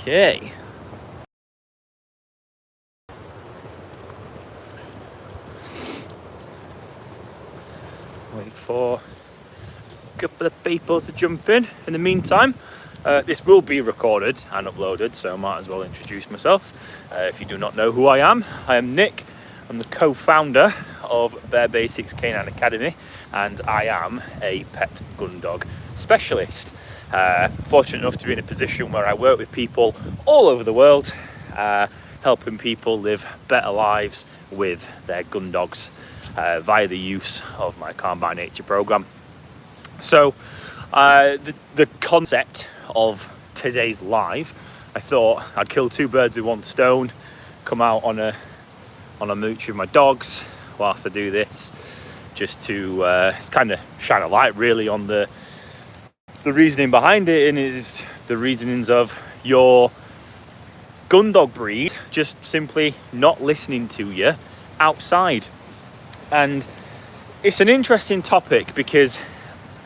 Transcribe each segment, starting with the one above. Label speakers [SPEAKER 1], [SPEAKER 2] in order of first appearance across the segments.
[SPEAKER 1] Okay. Wait for a couple of people to jump in the meantime. This will be recorded and uploaded, so I might as well introduce myself. If you do not know who I am Nick. I'm the co-founder of Bare Basics Canine Academy, and I am a pet Gundog specialist. Fortunate enough to be in a position where I work with people all over the world, helping people live better lives with their Gundogs via the use of my Calm by Nature program. So the concept of today's live, I thought I'd kill two birds with one stone, come out on a mooch with my dogs whilst I do this, just to kind of shine a light really on the reasoning behind it, and is the reasonings of your Gundog breed just simply not listening to you outside. And it's an interesting topic because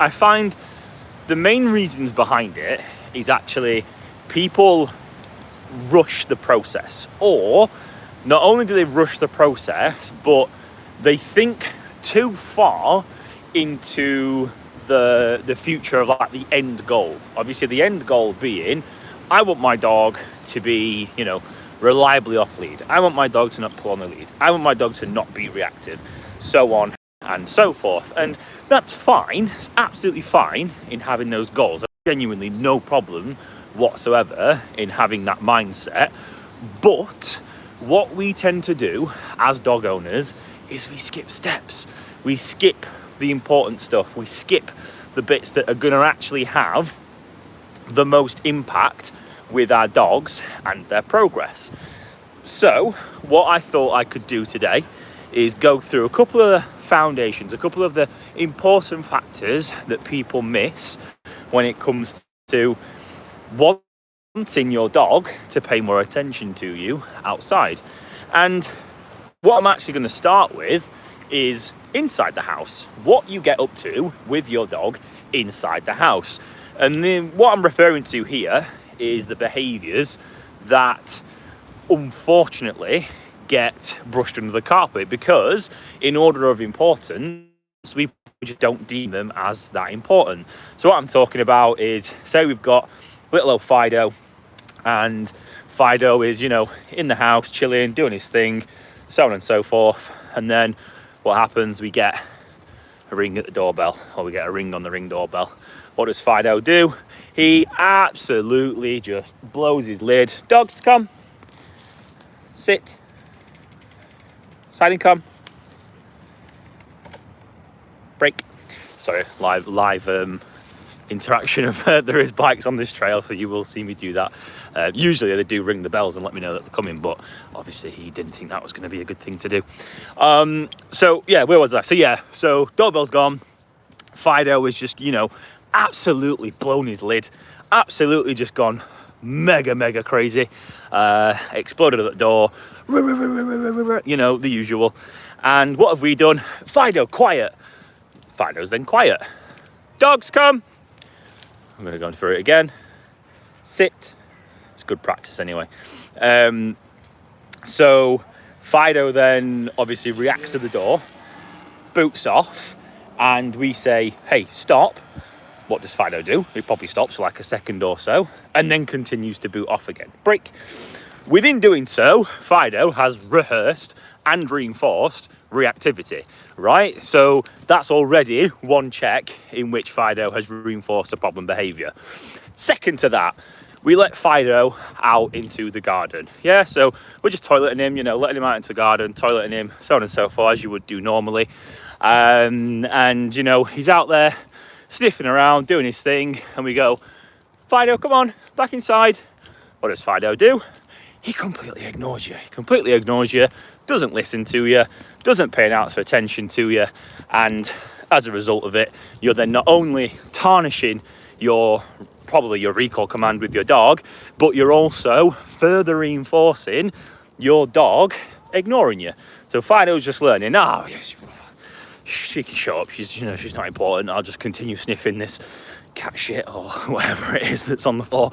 [SPEAKER 1] I find the main reasons behind it is actually people rush the process, or not only do they rush the process, but they think too far into the future of like the end goal. Obviously the end goal being, I want my dog to be, reliably off lead. I want my dog to not pull on the lead. I want my dog to not be reactive, so on and so forth. And that's fine. It's absolutely fine in having those goals. Genuinely no problem whatsoever in having that mindset. But what we tend to do as dog owners is we skip steps. We skip the important stuff. We skip the bits that are going to actually have the most impact with our dogs and their progress. So what I thought I could do today is go through a couple of foundations, a couple of the important factors that people miss when it comes to wanting your dog to pay more attention to you outside. And what I'm actually going to start with is inside the house, what you get up to with your dog inside the house. And then what I'm referring to here is the behaviours that unfortunately get brushed under the carpet, because in order of importance we just don't deem them as that important. So what I'm talking about is, say we've got little old Fido, and Fido is in the house chilling, doing his thing, so on and so forth, and then what happens, we get a ring at the doorbell, or we get a ring on the Ring doorbell. What does Fido do? He absolutely just blows his lid. Dogs, come. Sit. Siding, come. Break. Sorry, live interaction of there is bikes on this trail, so you will see me do that. Usually they do ring the bells and let me know that they're coming, but obviously he didn't think that was going to be a good thing to do. So yeah, where was I? So doorbell's gone. Fido is just absolutely blown his lid, absolutely just gone mega crazy, exploded at the door, the usual. And what have we done? Fido, quiet. Fido's then quiet. Dogs, come. I'm going to go through it again. Sit. It's good practice anyway. So Fido then obviously reacts to the door, boots off, and we say, hey, stop. What does Fido do? He probably stops for like a second or so, and then continues to boot off again. Break. Within doing so, Fido has rehearsed and reinforced reactivity, right? So that's already one check in which Fido has reinforced a problem behaviour. Second to that, we let Fido out into the garden. Yeah, so we're just toileting him, letting him out into the garden, toileting him, so on and so forth, as you would do normally. And he's out there sniffing around, doing his thing, and we go, Fido, come on, back inside. What does Fido do? He completely ignores you, doesn't listen to you, doesn't pay an ounce of attention to you, and as a result of it, you're then not only tarnishing your recall command with your dog, but you're also further reinforcing your dog ignoring you. So Fido's just learning, yes, she can show up, she's not important, I'll just continue sniffing this cat shit or whatever it is that's on the floor.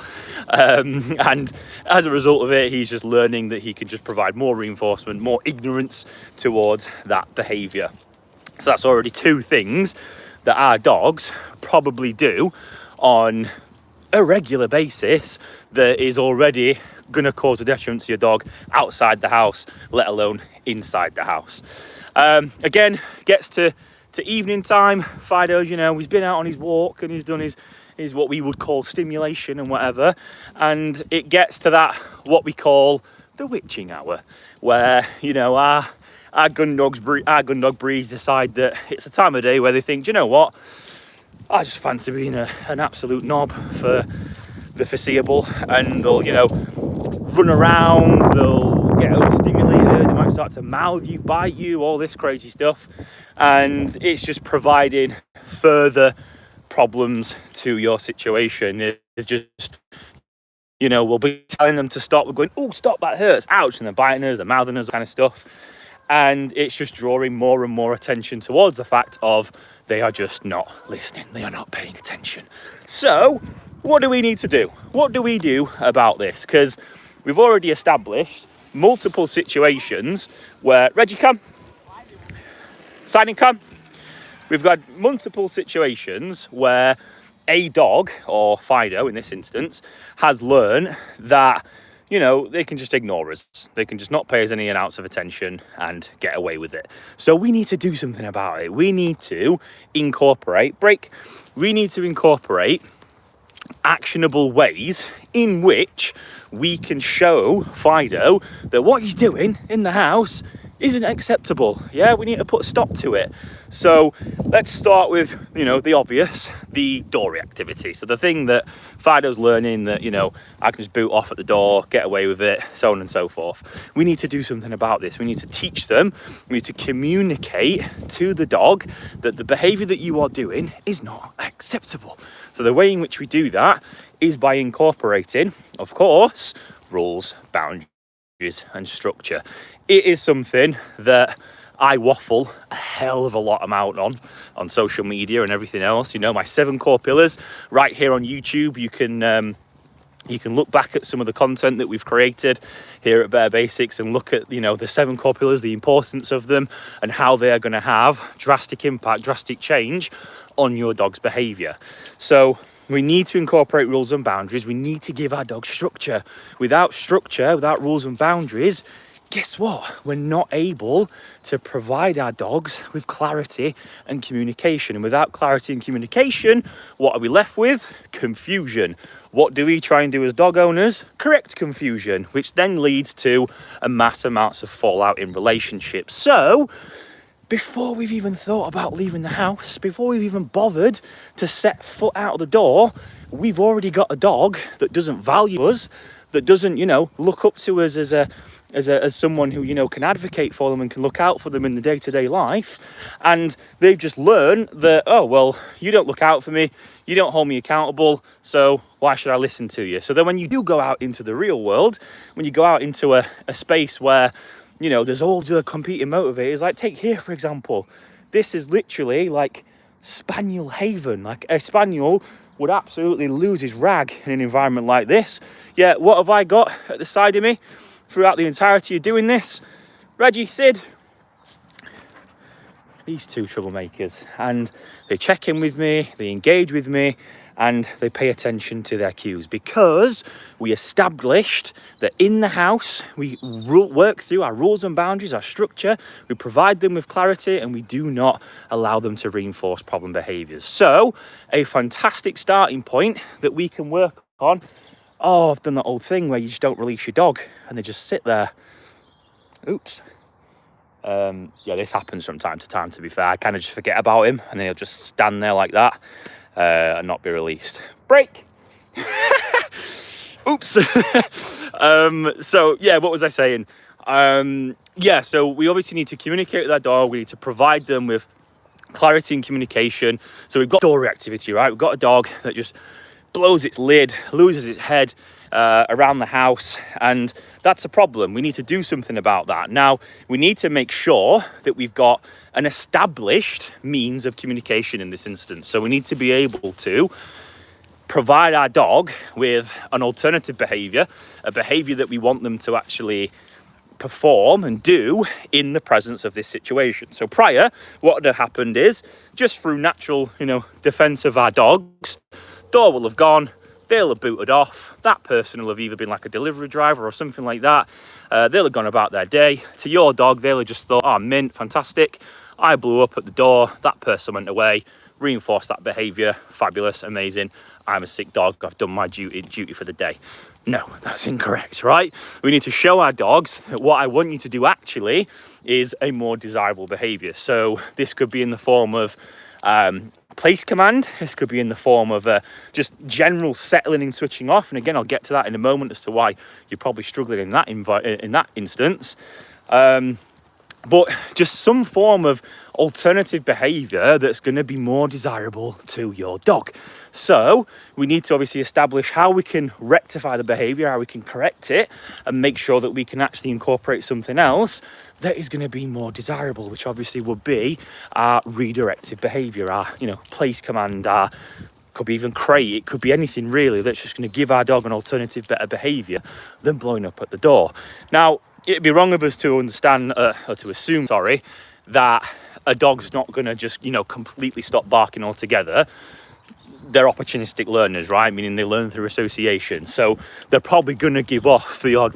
[SPEAKER 1] And as a result of it, he's just learning that he can just provide more reinforcement, more ignorance towards that behavior. So that's already two things that our dogs probably do on a regular basis that is already going to cause a detriment to your dog outside the house, let alone inside the house. Again, gets to evening time, Fido, you know, he's been out on his walk and he's done his what we would call stimulation and whatever, and it gets to that what we call the witching hour, where, you know, our Gundog breeds decide that it's a time of day where they think, do you know what, I just fancy being an absolute knob for the foreseeable, and they'll, you know, run around, they'll get overstimulated, they might start to mouth you, bite you, all this crazy stuff, and it's just providing further problems to your situation. It's just, you know, we'll be telling them to stop, we're going, oh, stop, that hurts, ouch, and they're biting us, they're mouthing us, kind of stuff, and it's just drawing more and more attention towards the fact of they are just not listening, they are not paying attention. So what do we need to do? What do we do about this? Because we've already established multiple situations where, Reggie, come, Signing, come. We've got multiple situations where a dog, or Fido in this instance, has learned that, you know, they can just ignore us. They can just not pay us any ounce of attention and get away with it. So we need to do something about it. We need to incorporate actionable ways in which we can show Fido that what he's doing in the house isn't acceptable. Yeah, we need to put a stop to it. So let's start with, you know, the obvious, the door reactivity. So the thing that Fido's learning that, you know, I can just boot off at the door, get away with it, so on and so forth. We need to do something about this. We need to teach them, we need to communicate to the dog that the behavior that you are doing is not acceptable. So the way in which we do that is by incorporating, of course, rules, boundaries, and structure. It is something that I waffle a hell of a lot amount on social media and everything else. You know, my 7 core pillars right here on YouTube. You can look back at some of the content that we've created here at Bear Basics and look at, you know, the 7 core pillars, the importance of them, and how they are going to have drastic impact, drastic change on your dog's behavior. So we need to incorporate rules and boundaries. We need to give our dog structure. Without structure, without rules and boundaries, guess what? We're not able to provide our dogs with clarity and communication. And without clarity and communication, what are we left with? Confusion. What do we try and do as dog owners? Correct confusion, which then leads to a mass amounts of fallout in relationships. So before we've even thought about leaving the house, before we've even bothered to set foot out of the door, we've already got a dog that doesn't value us, that doesn't, you know, look up to us as someone who, you know, can advocate for them and can look out for them in the day-to-day life. And they've just learned that, oh, well, you don't look out for me, you don't hold me accountable, so why should I listen to you? So then when you do go out into the real world, when you go out into a space where, you know, there's all the competing motivators, like take here, for example. This is literally like spaniel haven. Like a spaniel would absolutely lose his rag in an environment like this. Yeah, what have I got at the side of me throughout the entirety of doing this? Reggie, Sid, these 2 troublemakers. And they check in with me, they engage with me, and they pay attention to their cues, because we established that in the house we work through our rules and boundaries, our structure, we provide them with clarity, and we do not allow them to reinforce problem behaviors. So a fantastic starting point that we can work on. Oh, I've done that old thing where you just don't release your dog and they just sit there. Oops. Yeah, this happens from time to time, to be fair. I kind of just forget about him and then he'll just stand there like that and not be released. Break! Oops! So, yeah, what was I saying? Yeah, so we obviously need to communicate with our dog. We need to provide them with clarity and communication. So we've got door reactivity, right? We've got a dog that just blows its lid, loses its head around the house, and that's a problem. We need to do something about that. Now, we need to make sure that we've got an established means of communication in this instance. So we need to be able to provide our dog with an alternative behavior, a behavior that we want them to actually perform and do in the presence of this situation. So prior, what would have happened is, just through natural, defense of our dogs, door will have gone, they'll have booted off, that person will have either been like a delivery driver or something like that, they'll have gone about their day. To your dog, they'll have just thought, oh, mint, fantastic, I blew up at the door, that person went away, reinforced that behavior, fabulous, amazing, I'm a sick dog, I've done my duty for the day. No, that's incorrect, right? We need to show our dogs that what I want you to do actually is a more desirable behavior. So this could be in the form of place command. This could be in the form of just general settling and switching off. And again, I'll get to that in a moment as to why you're probably struggling in that instance. But just some form of alternative behavior that's going to be more desirable to your dog. So we need to obviously establish how we can rectify the behavior, how we can correct it, and make sure that we can actually incorporate something else that is going to be more desirable, which obviously would be our redirective behavior, our place command, our could be even crate, it could be anything really that's just going to give our dog an alternative better behavior than blowing up at the door. Now, it'd be wrong of us to understand or to assume that a dog's not going to just completely stop barking altogether. They're opportunistic learners, right? Meaning they learn through association. So they're probably going to give off the odd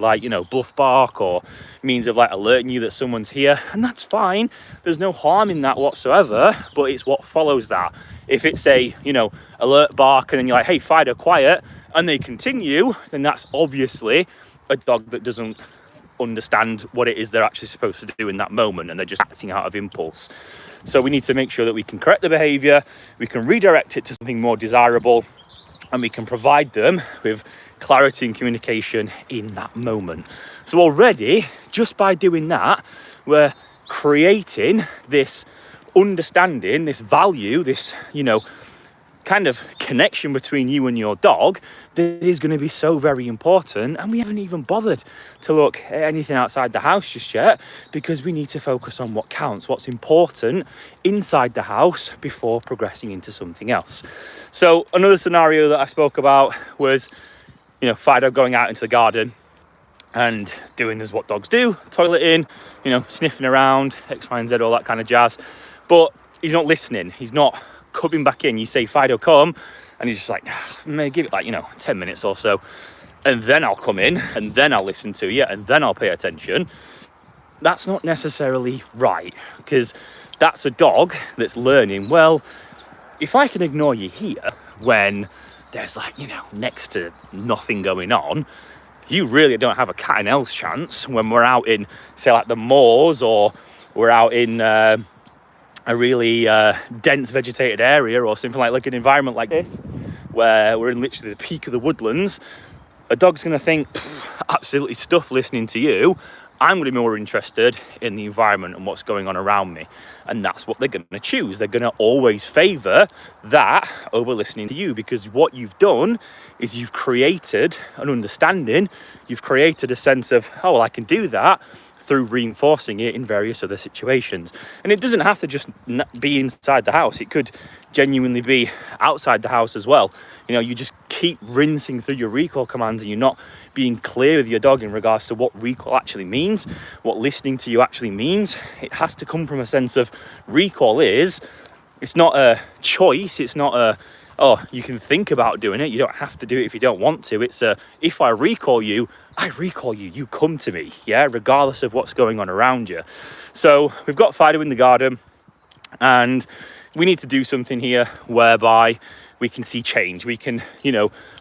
[SPEAKER 1] bluff bark or means of alerting you that someone's here, and that's fine. There's no harm in that whatsoever, but it's what follows that. If it's a alert bark and then you're like, hey Fido, quiet, and they continue, then that's obviously a dog that doesn't understand what it is they're actually supposed to do in that moment, and they're just acting out of impulse. So we need to make sure that we can correct the behavior, we can redirect it to something more desirable, and we can provide them with clarity and communication in that moment. So already, just by doing that, we're creating this understanding, this value, this kind of connection between you and your dog that is going to be so very important. And we haven't even bothered to look at anything outside the house just yet, because we need to focus on what counts, what's important inside the house before progressing into something else. So another scenario that I spoke about was Fido going out into the garden and doing as what dogs do, toileting, sniffing around, X, Y, and Z, all that kind of jazz. But he's not listening. He's not coming back in. You say, Fido, come, and he's just like, maybe give it 10 minutes or so, and then I'll come in, and then I'll listen to you, and then I'll pay attention. That's not necessarily right, because that's a dog that's learning, well, if I can ignore you here when there's next to nothing going on, you really don't have a cat and else chance when we're out in, say, the moors, or we're out in a really dense vegetated area, or something like an environment like this, where we're in literally the peak of the woodlands. A dog's going to think, absolutely stuff listening to you. I'm going to be more interested in the environment and what's going on around me. And that's what they're going to choose. They're going to always favour that over listening to you, because what you've done is you've created an understanding. You've created a sense of, oh, well, I can do that, through reinforcing it in various other situations. And it doesn't have to just be inside the house. It could genuinely be outside the house as well. You just keep rinsing through your recall commands, and you're not being clear with your dog in regards to what recall actually means, what listening to you actually means. It has to come from a sense of recall it's not a choice. It's not you can think about doing it. You don't have to do it if you don't want to. It's if I recall you, you come to me, yeah, regardless of what's going on around you. So we've got Fido in the garden, and we need to do something here whereby we can see change. We can,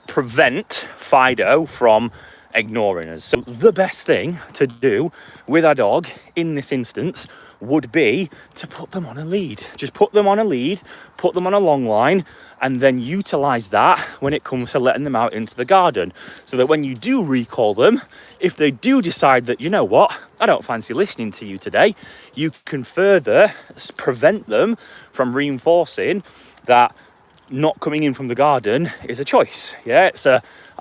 [SPEAKER 1] prevent Fido from ignoring us. So the best thing to do with our dog in this instance would be to put them on a lead. Just put them on a lead, put them on a long line, and then utilize that when it comes to letting them out into the garden, so that when you do recall them, if they do decide that, you know what, I don't fancy listening to you today, you can further prevent them from reinforcing that not coming in from the garden is a choice. Yeah, it's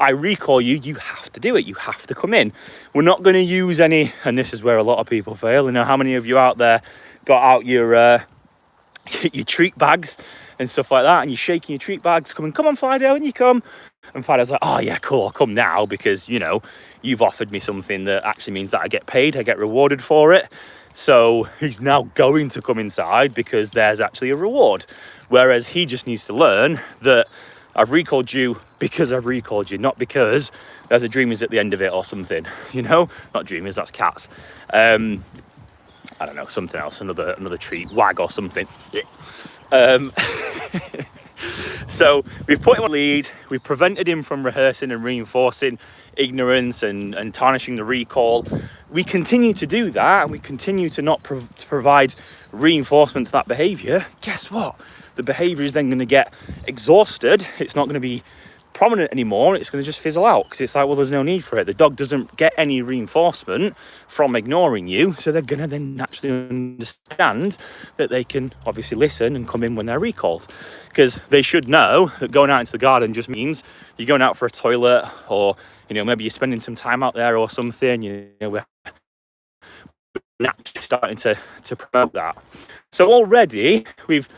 [SPEAKER 1] I recall you, you have to do it, you have to come in. We're not going to use any, and this is where a lot of people fail. How many of you out there got out your treat bags and stuff like that, and you're shaking your treat bags, come on Fido, and you come. And Fido's like, oh yeah, cool, I'll come now, because, you know, you've offered me something that actually means that I get paid, I get rewarded for it. So he's now going to come inside because there's actually a reward. Whereas he just needs to learn that I've recalled you because I've recalled you, not because there's a Dreamers at the end of it or something, you know? Not Dreamers, that's cats. I don't know, something else, another treat, wag or something. So we've put him on lead, we've prevented him from rehearsing and reinforcing ignorance and tarnishing the recall. We continue to do that, and we continue to not provide reinforcement to that behaviour. Guess what? The behaviour is then going to get exhausted. It's not going to be prominent anymore. It's going to just fizzle out, because it's like, well, there's no need for it. The dog doesn't get any reinforcement from ignoring you, so they're going to then naturally understand that they can obviously listen and come in when they're recalled, because they should know that going out into the garden just means you're going out for a toilet, or, you know, maybe you're spending some time out there or something. You know, we're naturally starting to promote that. So already we've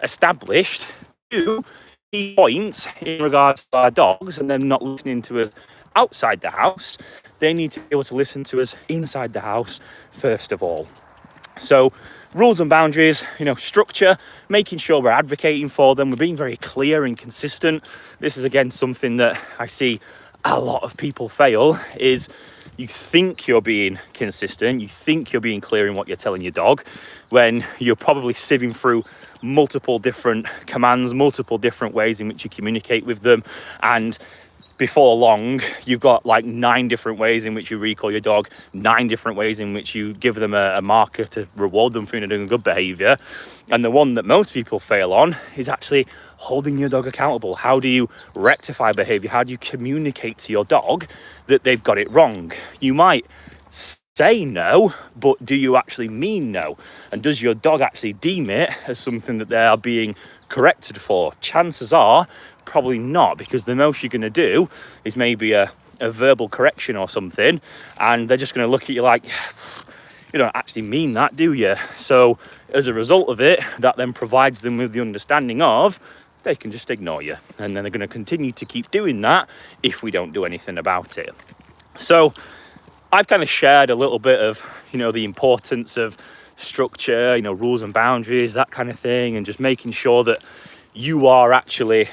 [SPEAKER 1] established 2 key points in regards to our dogs and them not listening to us outside the house. They need to be able to listen to us inside the house first of all. So rules and boundaries, you know, structure, making sure we're advocating for them, we're being very clear and consistent. This is again something that I see a lot of people fail, is you think you're being consistent, you think you're being clear in what you're telling your dog, when you're probably sieving through multiple different commands, multiple different ways in which you communicate with them, and before long you've got like 9 different ways in which you recall your dog, 9 different ways in which you give them a marker to reward them for doing good behavior. And the one that most people fail on is actually holding your dog accountable. How do you rectify behavior? How do you communicate to your dog that they've got it wrong? You might say no, but do you actually mean no? And does your dog actually deem it as something that they are being corrected for? Chances are probably not, because the most you're going to do is maybe a verbal correction or something, and they're just going to look at you like, you don't actually mean that, do you? So as a result of it, that then provides them with the understanding of they can just ignore you, and then they're going to continue to keep doing that if we don't do anything about it. So I've kind of shared a little bit of, you know, the importance of structure, you know, rules and boundaries, that kind of thing, and just making sure that you are actually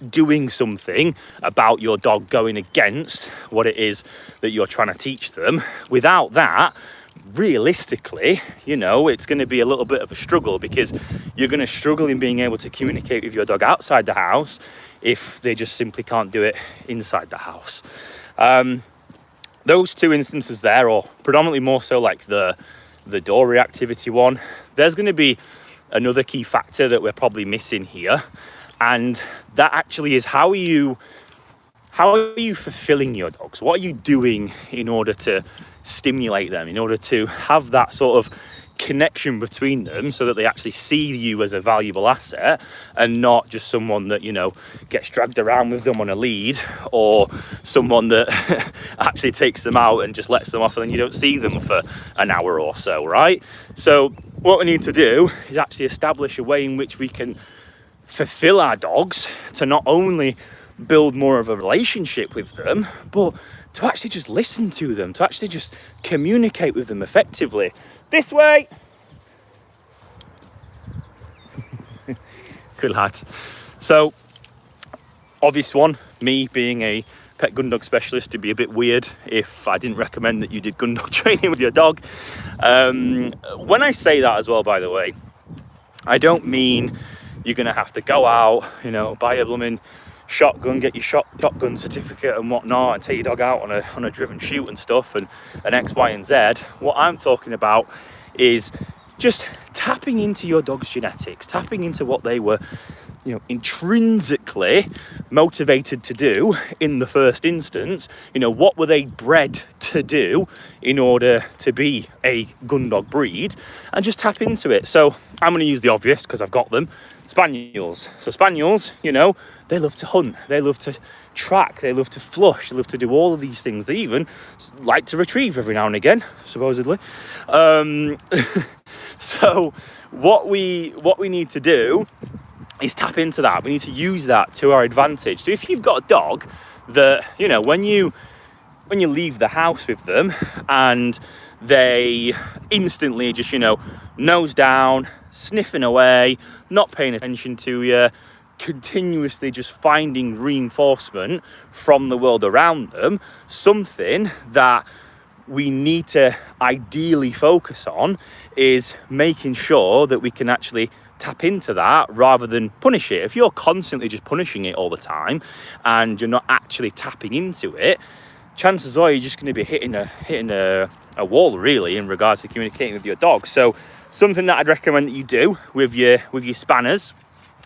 [SPEAKER 1] doing something about your dog going against what it is that you're trying to teach them. Without that, realistically, you know, it's going to be a little bit of a struggle, because you're going to struggle in being able to communicate with your dog outside the house if they just simply can't do it inside the house. Those 2 instances there, or predominantly more so like the door reactivity one, there's going to be another key factor that we're probably missing here, and that actually is how are you fulfilling your dogs? What are you doing in order to stimulate them, in order to have that sort of connection between them, so that they actually see you as a valuable asset and not just someone that, you know, gets dragged around with them on a lead, or someone that actually takes them out and just lets them off and then you don't see them for an hour or so, right? So what we need to do is actually establish a way in which we can fulfill our dogs, to not only build more of a relationship with them, but to actually just listen to them, to actually just communicate with them effectively. This way. Good lad. So, obvious one, me being a pet Gundog specialist, it'd be a bit weird if I didn't recommend that you did Gundog training with your dog. When I say that as well, by the way, I don't mean you're going to have to go out, you know, buy a blooming shotgun, get your shotgun certificate and whatnot, and take your dog out on a driven shoot and stuff, and X, Y, and Z. What I'm talking about is just tapping into your dog's genetics, tapping into what they were, you know, intrinsically motivated to do in the first instance. You know, what were they bred to do in order to be a Gundog breed, and just tap into it. So I'm going to use the obvious because I've got them. Spaniels. So spaniels, you know, they love to hunt, they love to track, they love to flush, they love to do all of these things. They even like to retrieve every now and again, supposedly. So what we need to do is tap into that. We need to use that to our advantage. So if you've got a dog that, you know, when you leave the house with them and they instantly just, you know, nose down, sniffing away, not paying attention to you, continuously just finding reinforcement from the world around them, something that we need to ideally focus on is making sure that we can actually tap into that rather than punish it. If you're constantly just punishing it all the time and you're not actually tapping into it, chances are you're just going to be hitting a wall, really, in regards to communicating with your dog. So something that I'd recommend that you do with your spanners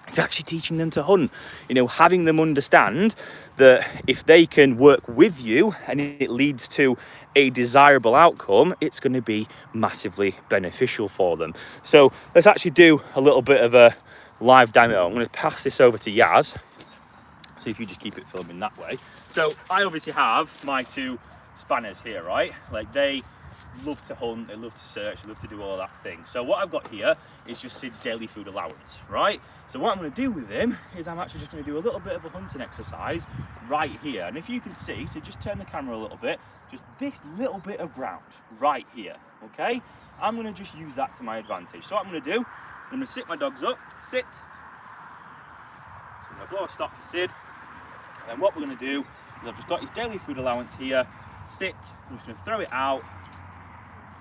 [SPEAKER 1] is actually teaching them to hunt. You know, having them understand that if they can work with you and it leads to a desirable outcome, it's going to be massively beneficial for them. So let's actually do a little bit of a live demo. I'm going to pass this over to Yaz. So if you just keep it filming that way. So I obviously have my two spanners here, right? Like, they love to hunt, they love to search, they love to do all that thing. So what I've got here is just Sid's daily food allowance, right? So what I'm going to do with him is I'm actually just going to do a little bit of a hunting exercise right here. And if you can see, so just turn the camera a little bit, just this little bit of ground right here, okay? I'm going to just use that to my advantage. So what I'm going to do, I'm going to sit my dogs up, sit. So I'm going to blow a stop for Sid. And then what we're going to do is I've just got his daily food allowance here, sit, I'm just going to throw it out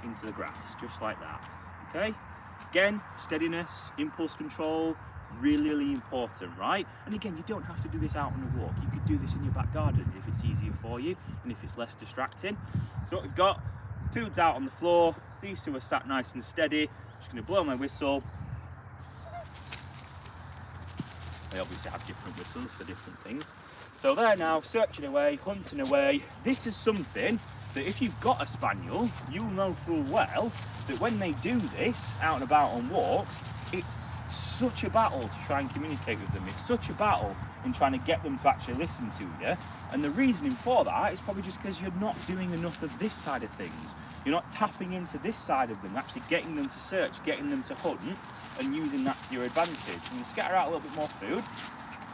[SPEAKER 1] into the grass, just like that, okay? Again, steadiness, impulse control, really, really important, right? And again, you don't have to do this out on a walk. You could do this in your back garden if it's easier for you and if it's less distracting. So what we've got, food's out on the floor, these two are sat nice and steady. I'm just going to blow my whistle. They obviously have different whistles for different things. So they're now searching away, hunting away. This is something that if you've got a spaniel, you'll know full well that when they do this out and about on walks, it's such a battle to try and communicate with them. It's such a battle in trying to get them to actually listen to you. And the reasoning for that is probably just because you're not doing enough of this side of things. You're not tapping into this side of them, actually getting them to search, getting them to hunt, and using that to your advantage. I'm going to scatter out a little bit more food,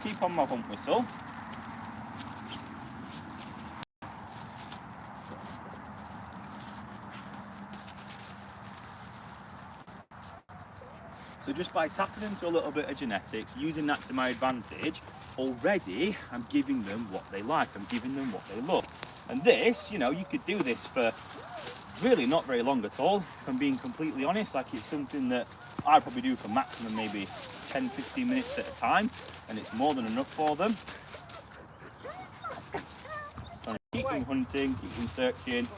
[SPEAKER 1] keep on my hunt whistle. So just by tapping into a little bit of genetics, using that to my advantage, already I'm giving them what they like, I'm giving them what they love. And this, you know, you could do this for really not very long at all, if I'm being completely honest. Like, it's something that I probably do for maximum maybe 10-15 minutes at a time, and it's more than enough for them. Trying to keep them hunting, keep them searching.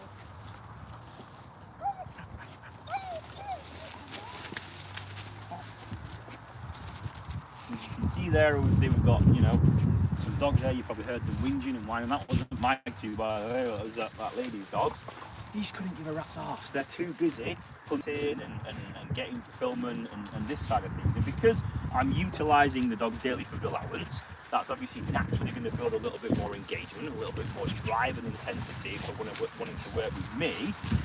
[SPEAKER 1] There, obviously we've got, you know, some dogs there. You probably heard them whinging and whining. That wasn't my two, by the way. That was that lady's dogs. These couldn't give a rat's arse. They're too busy hunting and getting fulfillment and this side of things. And because I'm utilising the dog's daily food allowance, that's obviously naturally going to build a little bit more engagement, a little bit more drive and intensity for wanting to work with me,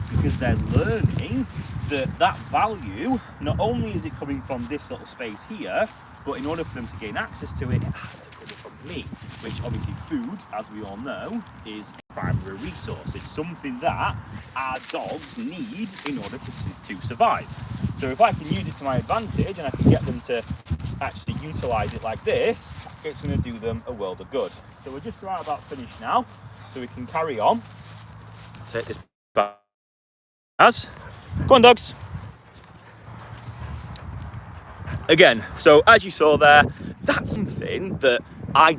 [SPEAKER 1] because they're learning that value, not only is it coming from this little space here, but in order for them to gain access to it, it has to come from me, which obviously food, as we all know, is a primary resource. It's something that our dogs need in order to survive. So if I can use it to my advantage and I can get them to actually utilise it like this, it's going to do them a world of good. So we're just right about finished now, so we can carry on. Take this back. Go on, dogs. Again, so as you saw there, that's something that I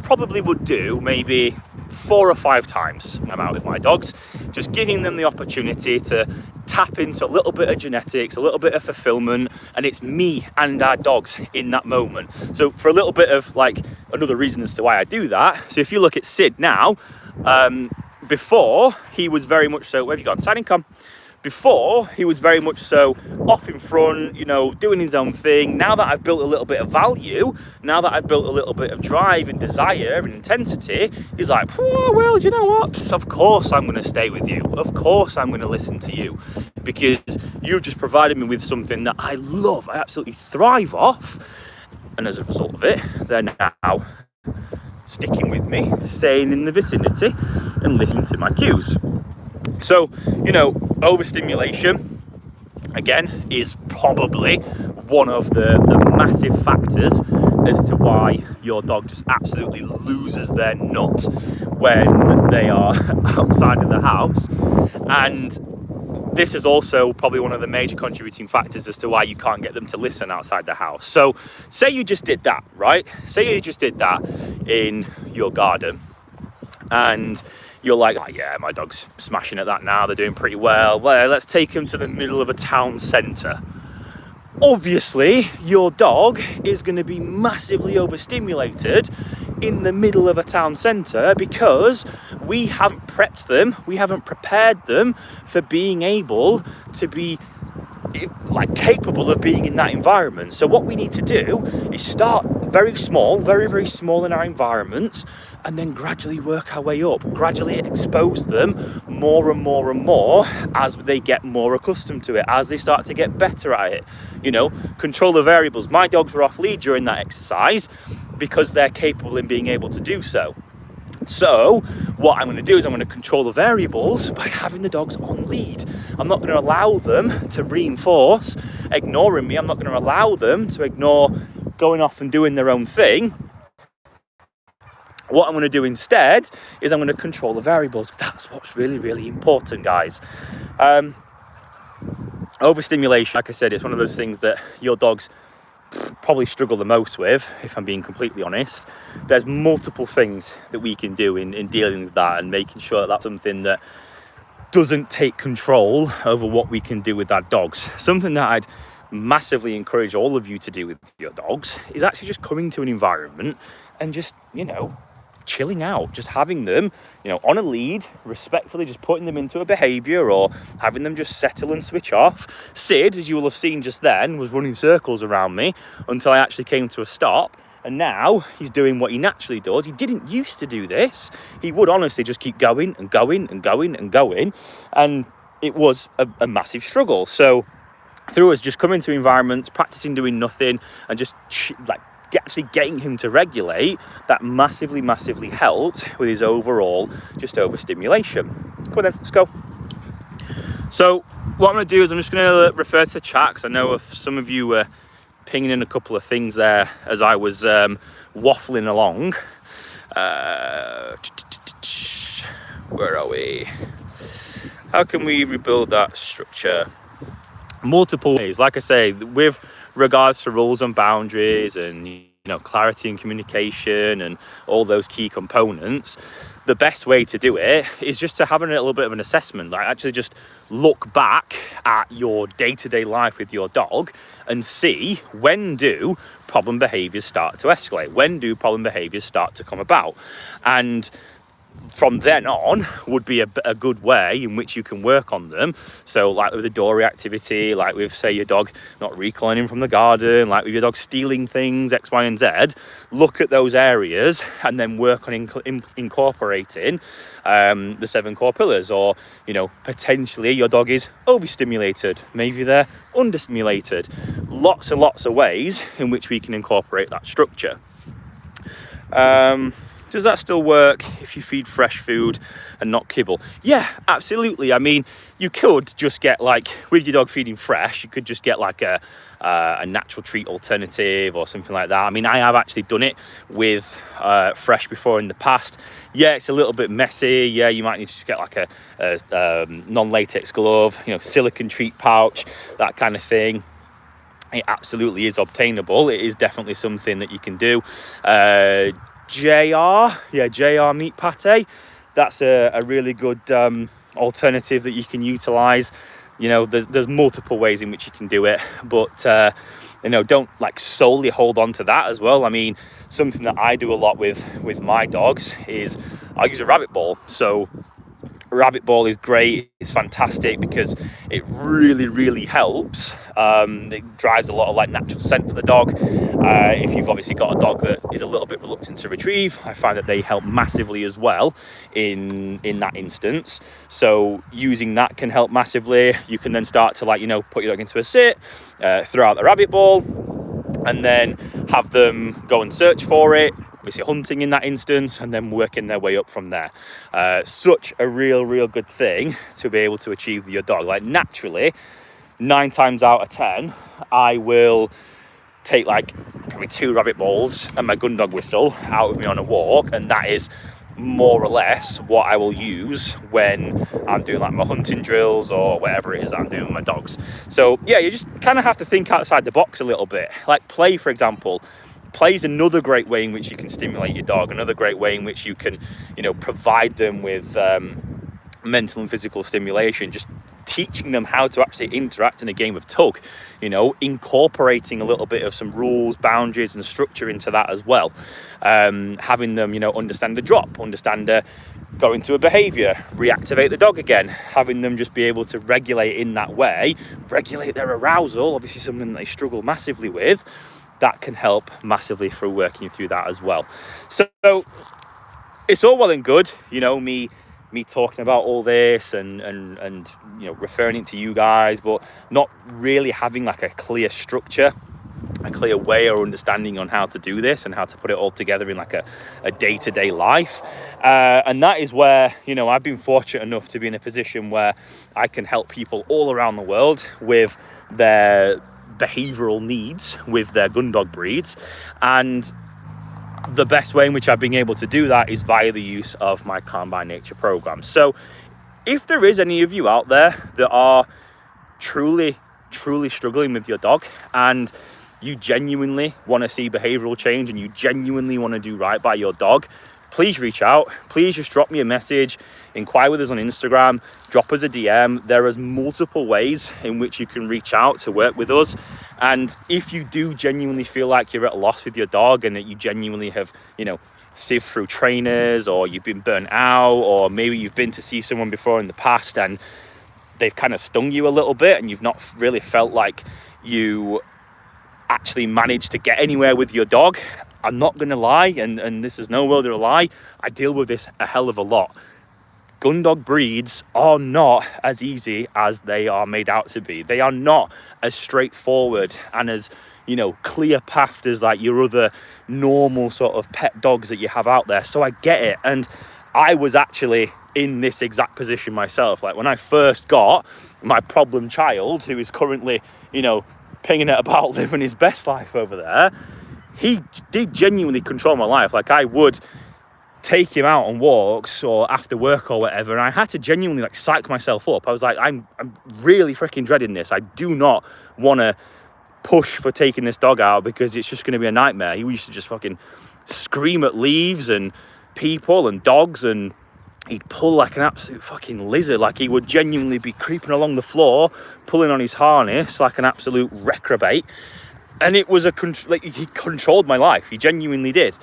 [SPEAKER 1] probably would do maybe 4 or 5 times when I'm out with my dogs, just giving them the opportunity to tap into a little bit of genetics, a little bit of fulfillment, and it's me and our dogs in that moment. So for a little bit of like another reason as to why I do that, so if you look at Sid now, before he was very much so, where have you gone? Signing, come. Before, he was very much so off in front, you know, doing his own thing. Now that I've built a little bit of value, now that I've built a little bit of drive and desire and intensity, he's like, oh, well, you know what? Of course I'm going to stay with you. Of course I'm going to listen to you, because you've just provided me with something that I love, I absolutely thrive off. And as a result of it, they're now sticking with me, staying in the vicinity and listening to my cues. So, you know, overstimulation, again, is probably one of the massive factors as to why your dog just absolutely loses their nut when they are outside of the house. And this is also probably one of the major contributing factors as to why you can't get them to listen outside the house. So say you just did that, right? Say you just did that in your garden and you're like, oh yeah, my dog's smashing at that now, they're doing pretty well. Well, let's take them to the middle of a town centre. Obviously, your dog is going to be massively overstimulated in the middle of a town centre because we haven't prepped them, we haven't prepared them for being able to be like capable of being in that environment. So what we need to do is start very small, very, very small in our environments, and then gradually work our way up, gradually expose them more and more and more as they get more accustomed to it, as they start to get better at it. You know, control the variables. My dogs were off lead during that exercise because they're capable in being able to do so. So what I'm going to do is I'm going to control the variables by having the dogs on lead. I'm not going to allow them to reinforce ignoring me. I'm not going to allow them to ignore going off and doing their own thing. What I'm going to do instead is I'm going to control the variables. That's what's really, really important, guys. Overstimulation, like I said, it's one of those things that your dogs probably struggle the most with, if I'm being completely honest. There's multiple things that we can do in dealing with that and making sure that that's something that doesn't take control over what we can do with our dogs. Something that I'd massively encourage all of you to do with your dogs is actually just coming to an environment and just, you know, chilling out, just having them, you know, on a lead, respectfully just putting them into a behavior or having them just settle and switch off. Sid, as you will have seen just then, was running circles around me until I actually came to a stop. And now he's doing what he naturally does. He didn't used to do this. He would honestly just keep going and going and going and going. And it was a massive struggle. So through us just coming to environments, practicing doing nothing and just actually getting him to regulate, that massively helped with his overall just overstimulation. Come on then, let's go. So what I'm going to do is I'm just going to refer to the chat, because I know if some of you were pinging in a couple of things there as I was waffling along. Where are we? How can we rebuild that structure? Multiple ways. Like I say, with regards to rules and boundaries and, you know, clarity and communication and all those key components, the best way to do it is just to have a little bit of an assessment, like actually just look back at your day-to-day life with your dog and see, when do problem behaviors start to escalate? When do problem behaviors start to come about? And from then on would be a good way in which you can work on them. So like with the door reactivity, like with, say, your dog not reclining from the garden, like with your dog stealing things, X, Y, and Z, look at those areas and then work on incorporating the 7 core pillars. Or, you know, potentially your dog is overstimulated, maybe they're understimulated. Lots and lots of ways in which we can incorporate that structure. Does that still work if you feed fresh food and not kibble? Yeah, absolutely. I mean, you could just get, like, with your dog feeding fresh, you could just get like a natural treat alternative or something like that. I mean, I have actually done it with fresh before in the past. Yeah, it's a little bit messy. Yeah, you might need to just get like a non-latex glove, you know, silicone treat pouch, that kind of thing. It absolutely is obtainable. It is definitely something that you can do. JR meat pate, that's a really good alternative that you can utilize. You know, there's multiple ways in which you can do it, but you know, don't like solely hold on to that as well. I mean, something that I do a lot with my dogs is I use a rabbit ball. So rabbit ball is great, it's fantastic because it really helps. It drives a lot of like natural scent for the dog. If you've obviously got a dog that is a little bit reluctant to retrieve, I find that they help massively as well in that instance. So using that can help massively. You can then start to, like, you know, put your dog into a sit, throw out the rabbit ball, and then have them go and search for it, obviously hunting in that instance, and then working their way up from there. Such a real good thing to be able to achieve with your dog. Like, naturally, 9 times out of 10, I will take like probably 2 rabbit balls and my Gundog whistle out with me on a walk, and that is more or less what I will use when I'm doing like my hunting drills or whatever it is that I'm doing with my dogs. So yeah, you just kind of have to think outside the box a little bit. Like play, for example. Play is another great way in which you can stimulate your dog, another great way in which you can, you know, provide them with mental and physical stimulation. Just teaching them how to actually interact in a game of tug, you know, incorporating a little bit of some rules, boundaries and structure into that as well. Having them, you know, understand the drop, understand go into a behavior, reactivate the dog again, having them just be able to regulate in that way, regulate their arousal, obviously something that they struggle massively with. That can help massively through working through that as well. So it's all well and good, you know, me talking about all this and you know, referring it to you guys, but not really having like a clear structure, a clear way or understanding on how to do this and how to put it all together in like a day-to-day life. And that is where, you know, I've been fortunate enough to be in a position where I can help people all around the world with their behavioral needs with their Gundog breeds. And the best way in which I've been able to do that is via the use of my Calm by Nature program. So if there is any of you out there that are truly struggling with your dog and you genuinely want to see behavioral change and you genuinely want to do right by your dog, please reach out. Please just drop me a message, inquire with us on Instagram, drop us a DM. There is multiple ways in which you can reach out to work with us. And if you do genuinely feel like you're at a loss with your dog and that you genuinely have, you know, sieved through trainers, or you've been burnt out, or maybe you've been to see someone before in the past and they've kind of stung you a little bit and you've not really felt like you actually managed to get anywhere with your dog, I'm not going to lie, and this is no word of a lie, I deal with this a hell of a lot. Gundog breeds are not as easy as they are made out to be. They are not as straightforward and as, you know, clear pathed as like your other normal sort of pet dogs that you have out there. So I get it. And I was actually in this exact position myself. Like when I first got my problem child, who is currently, you know, pinging it about living his best life over there, he did genuinely control my life. Like I would take him out on walks or after work or whatever, and I had to genuinely like psych myself up. I was like, I'm really freaking dreading this. I do not want to push for taking this dog out because it's just going to be a nightmare. He used to just fucking scream at leaves and people and dogs, and he'd pull like an absolute fucking lizard. Like he would genuinely be creeping along the floor, pulling on his harness like an absolute reprobate. And it was like he controlled my life. He genuinely did.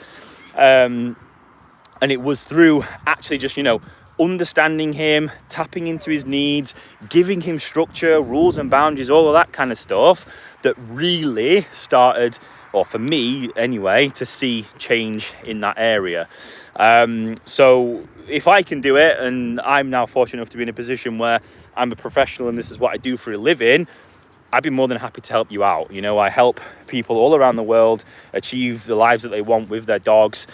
[SPEAKER 1] And it was through actually just, you know, understanding him, tapping into his needs, giving him structure, rules and boundaries, all of that kind of stuff that really started, or for me anyway, to see change in that area. So if I can do it, and I'm now fortunate enough to be in a position where I'm a professional and this is what I do for a living, I'd be more than happy to help you out. You know, I help people all around the world achieve the lives that they want with their dogs.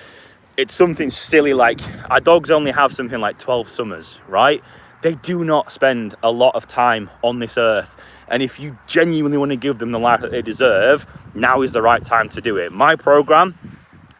[SPEAKER 1] It's something silly like our dogs only have something like 12 summers, right? They do not spend a lot of time on this earth. And if you genuinely want to give them the life that they deserve, now is the right time to do it. My program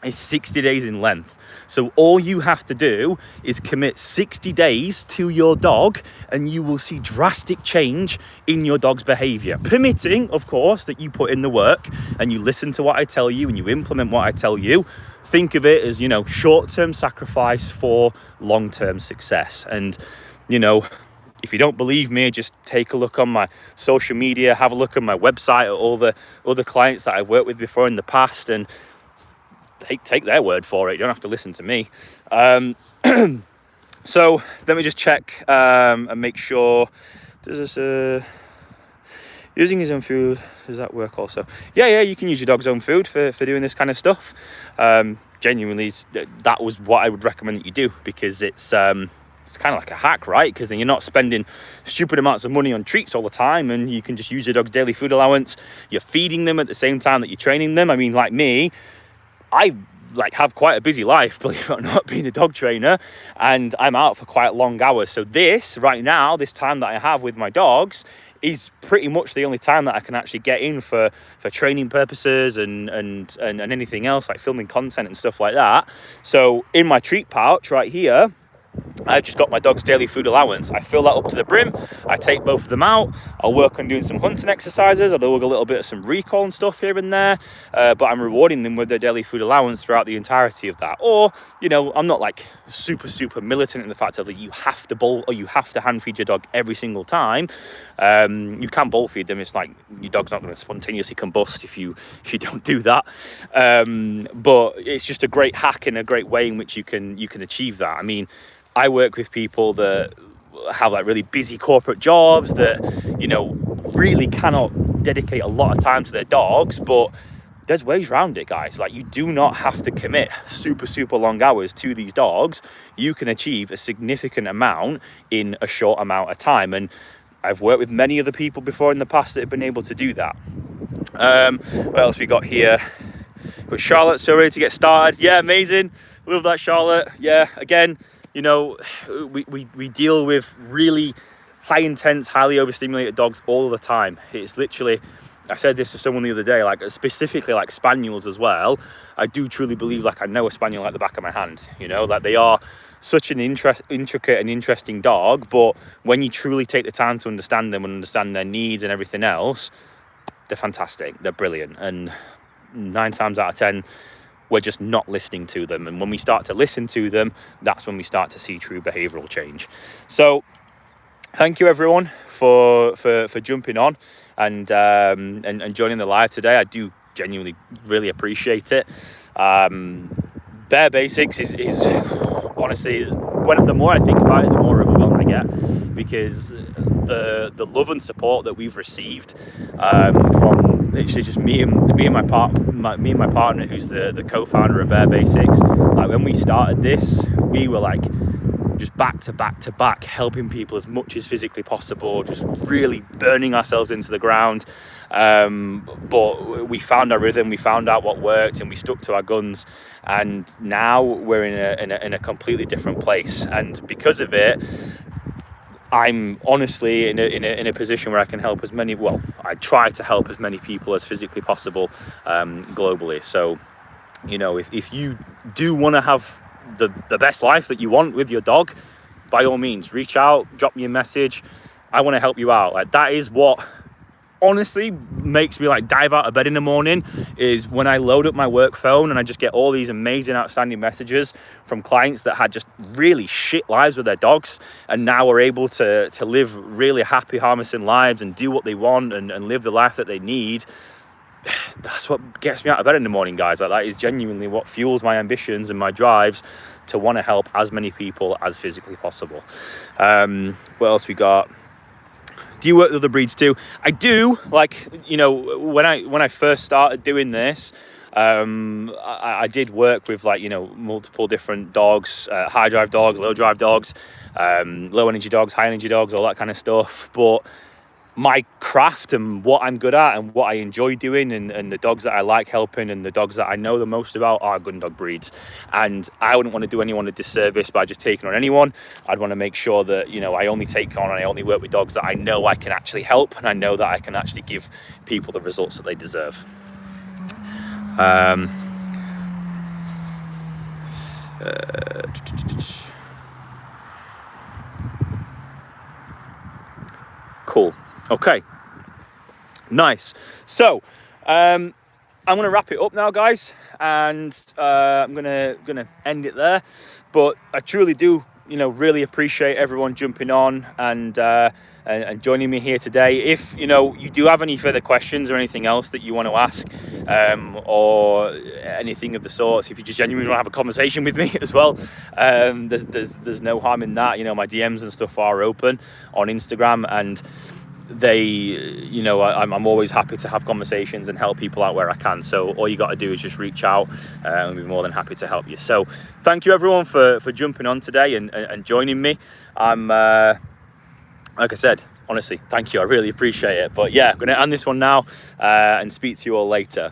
[SPEAKER 1] is 60 days in length. So all you have to do is commit 60 days to your dog and you will see drastic change in your dog's behavior. Permitting, of course, that you put in the work and you listen to what I tell you and you implement what I tell you. Think of it as, you know, short-term sacrifice for long-term success. And, you know, if you don't believe me, just take a look on my social media, have a look on my website at all the other clients that I've worked with before in the past, and take their word for it. You don't have to listen to me. So let me just check and make sure. Does this using his own food, does that work also? Yeah, you can use your dog's own food for doing this kind of stuff. Genuinely, that was what I would recommend that you do, because it's it's kind of like a hack, right? Because then you're not spending stupid amounts of money on treats all the time, and you can just use your dog's daily food allowance. You're feeding them at the same time that you're training them. I mean, like me, I have quite a busy life, believe it or not, being a dog trainer, and I'm out for quite long hours. So this right now, this time that I have with my dogs, is pretty much the only time that I can actually get in for training purposes and anything else, like filming content and stuff like that. So in my treat pouch right here, I've just got my dog's daily food allowance. I fill that up to the brim. I take both of them out. I'll work on doing some hunting exercises. I'll do a little bit of some recall and stuff here and there. But I'm rewarding them with their daily food allowance throughout the entirety of that. Or, I'm not like super militant in the fact of that you have to bowl or you have to hand feed your dog every single time. You can bowl feed them. It's like your dog's not going to spontaneously combust if you don't do that. But it's just a great hack and a great way in which you can achieve that. I mean, I work with people that have like really busy corporate jobs that, really cannot dedicate a lot of time to their dogs, but there's ways around it, guys. Like, you do not have to commit super long hours to these dogs. You can achieve a significant amount in a short amount of time. And I've worked with many other people before in the past that have been able to do that. What else we got here? Got Charlotte, so ready to get started. Yeah, amazing. Love that, Charlotte. Yeah, again, we deal with really high intense, highly overstimulated dogs all the time. It's literally, I said this to someone the other day, like specifically like spaniels as well. I do truly believe like I know a spaniel like the back of my hand, like they are such an intricate and interesting dog, but when you truly take the time to understand them and understand their needs and everything else, they're fantastic, they're brilliant. And 9 times out of 10, we're just not listening to them. And when we start to listen to them, that's when we start to see true behavioral change. So thank you everyone for jumping on and joining the live today. I do genuinely really appreciate it. Bare Basics is honestly, the more I think about it, the more overwhelmed I get, because the love and support that we've received from literally just me and my partner, who's the co-founder of Bare Basics. Like, when we started this, we were like just back to back helping people as much as physically possible, just really burning ourselves into the ground. But we found our rhythm, we found out what worked, and we stuck to our guns. And now we're in a completely different place. And because of it, I'm honestly in a position where I can help I try to help as many people as physically possible globally. So, if you do want to have the best life that you want with your dog, by all means, reach out, drop me a message. I want to help you out. Like, that is what honestly makes me like dive out of bed in the morning, is when I load up my work phone and I just get all these amazing outstanding messages from clients that had just really shit lives with their dogs, and now are able to live really happy, harmless lives and do what they want and live the life that they need. That's what gets me out of bed in the morning, guys. Like, that is genuinely what fuels my ambitions and my drives to want to help as many people as physically possible. What else we got? Do you work with other breeds too? I do. Like, when I first started doing this, I did work with multiple different dogs, high drive dogs, low drive dogs, low energy dogs, high energy dogs, all that kind of stuff. But my craft and what I'm good at and what I enjoy doing and the dogs that I like helping and the dogs that I know the most about are Gundog breeds. And I wouldn't want to do anyone a disservice by just taking on anyone. I'd want to make sure that, I only take on and I only work with dogs that I know I can actually help, and I know that I can actually give people the results that they deserve. Cool. Okay, nice. So I'm gonna wrap it up now, guys, and I'm gonna end it there. But I truly do really appreciate everyone jumping on and joining me here today. If you do have any further questions or anything else that you want to ask, or anything of the sorts, if you just genuinely want to have a conversation with me as well, there's no harm in that. My DMs and stuff are open on Instagram, and they, you know, I'm always happy to have conversations and help people out where I can. So all you got to do is just reach out, and I'll be more than happy to help you. So thank you everyone for jumping on today and joining me. I'm like I said, honestly, thank you. I really appreciate it. But yeah, I'm going to end this one now and speak to you all later.